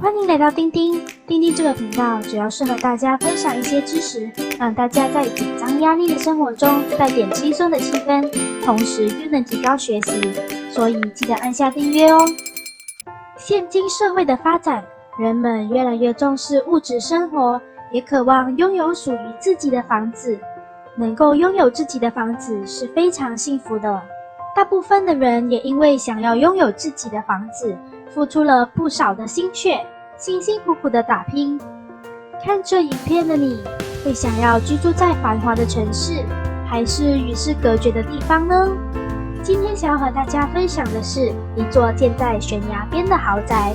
欢迎来到丁丁。丁丁这个频道主要是和大家分享一些知识，让大家在紧张压力的生活中带点轻松的气氛，同时又能提高学习，所以记得按下订阅哦。现今社会的发展，人们越来越重视物质生活，也渴望拥有属于自己的房子。能够拥有自己的房子是非常幸福的。大部分的人也因为想要拥有自己的房子，付出了不少的心血，辛辛苦苦的打拼。看这影片的你，会想要居住在繁华的城市，还是与世隔绝的地方呢？今天想要和大家分享的是一座建在悬崖边的豪宅。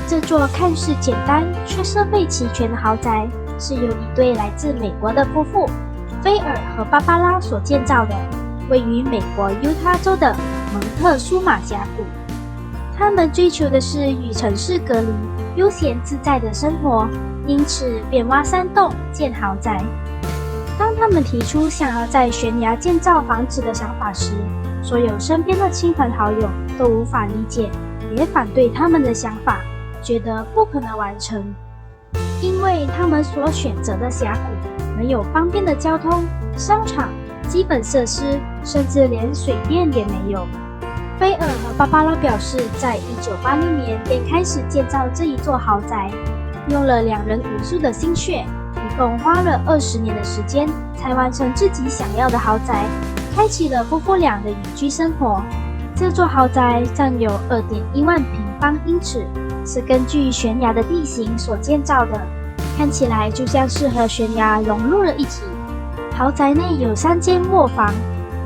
这座看似简单却设备齐全的豪宅，是由一对来自美国的夫妇菲尔和芭芭拉所建造的，位于美国犹他州的蒙特苏马峡谷。他们追求的是与城市隔离、悠闲自在的生活，因此便挖山洞建豪宅。当他们提出想要在悬崖建造房子的想法时，所有身边的亲朋好友都无法理解，也反对他们的想法，觉得不可能完成，因为他们所选择的峡谷没有方便的交通、商场、基本设施，甚至连水电也没有。菲尔和芭芭拉表示，在1980年便开始建造这一座豪宅，用了2人5宿的心血，一共花了20年的时间，才完成自己想要的豪宅，开启了夫妇俩的隐居生活。这座豪宅占有2.1万平方英尺，是根据悬崖的地形所建造的，看起来就像是和悬崖融入了一体。豪宅内有3间卧房、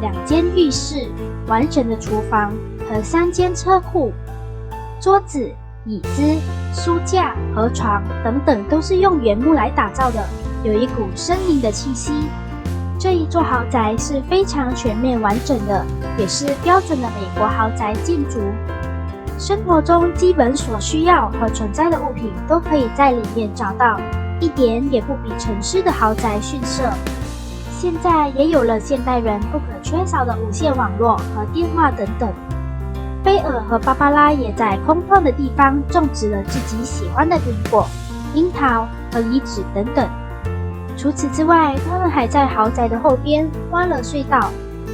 2间浴室、完整的厨房和3间车库。桌子、椅子、书架和床等等都是用原木来打造的，有一股森林的气息。这一座豪宅是非常全面完整的，也是标准的美国豪宅建筑。生活中基本所需要和存在的物品都可以在里面找到，一点也不比城市的豪宅逊色。现在也有了现代人不可缺少的无线网络和电话等等。菲尔和芭芭拉也在空旷的地方种植了自己喜欢的苹果、樱桃和梨子等等。除此之外，他们还在豪宅的后边挖了隧道，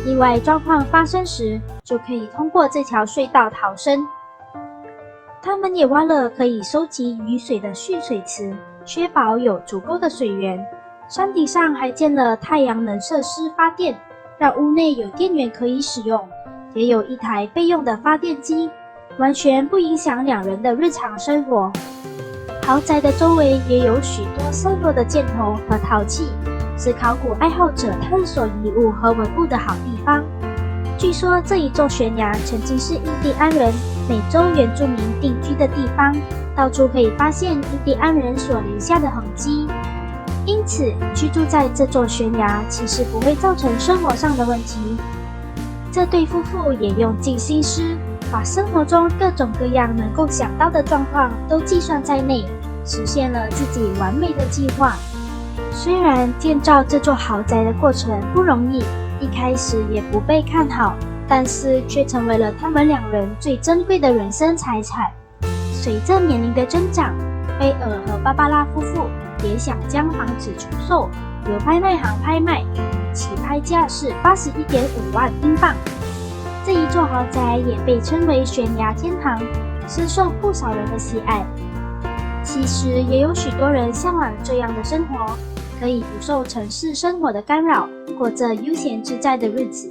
意外状况发生时就可以通过这条隧道逃生。他们也挖了可以收集雨水的蓄水池，确保有足够的水源。山顶上还建了太阳能设施发电，让屋内有电源可以使用，也有一台备用的发电机，完全不影响2人的日常生活。豪宅的周围也有许多散落的箭头和陶器，是考古爱好者探索遗物和文物的好地方。据说这一座悬崖曾经是印第安人、美洲原住民定居的地方，到处可以发现印第安人所留下的痕迹。因此，居住在这座悬崖其实不会造成生活上的问题。这对夫妇也用尽心思，把生活中各种各样能够想到的状况都计算在内，实现了自己完美的计划。虽然建造这座豪宅的过程不容易，一开始也不被看好，但是却成为了他们2人最珍贵的人生财产。随着年龄的增长，菲尔和芭芭拉夫妇也想将房子出售，由拍卖行拍卖，起拍价是81.5万英镑。这一座豪宅也被称为悬崖天堂，深受不少人的喜爱。其实也有许多人向往这样的生活，可以不受城市生活的干扰，过着悠闲自在的日子。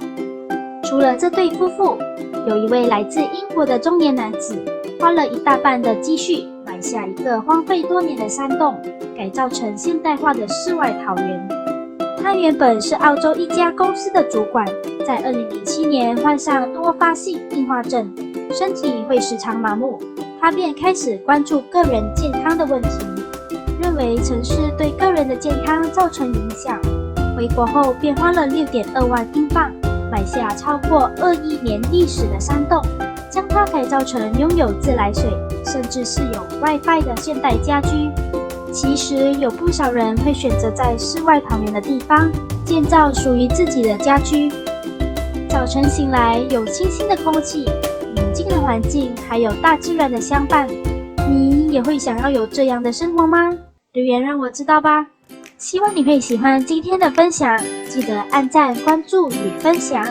除了这对夫妇，有一位来自英国的中年男子，花了一大半的积蓄买下一个荒废多年的山洞，改造成现代化的世外桃源。他原本是澳洲一家公司的主管，在2007年患上多发性硬化症，身体会时常麻木，他便开始关注个人健康的问题，认为城市对个人的健康造成影响。回国后便花了6.2万英镑，买下超过2亿年历史的山洞，将它改造成拥有自来水，甚至是有 WiFi 的现代家居。其实有不少人会选择在世外桃源的地方建造属于自己的家居。早晨醒来，有清新的空气、宁静的环境，还有大自然的相伴，你也会想要有这样的生活吗？留言让我知道吧。希望你会喜欢今天的分享，记得按赞、关注与分享。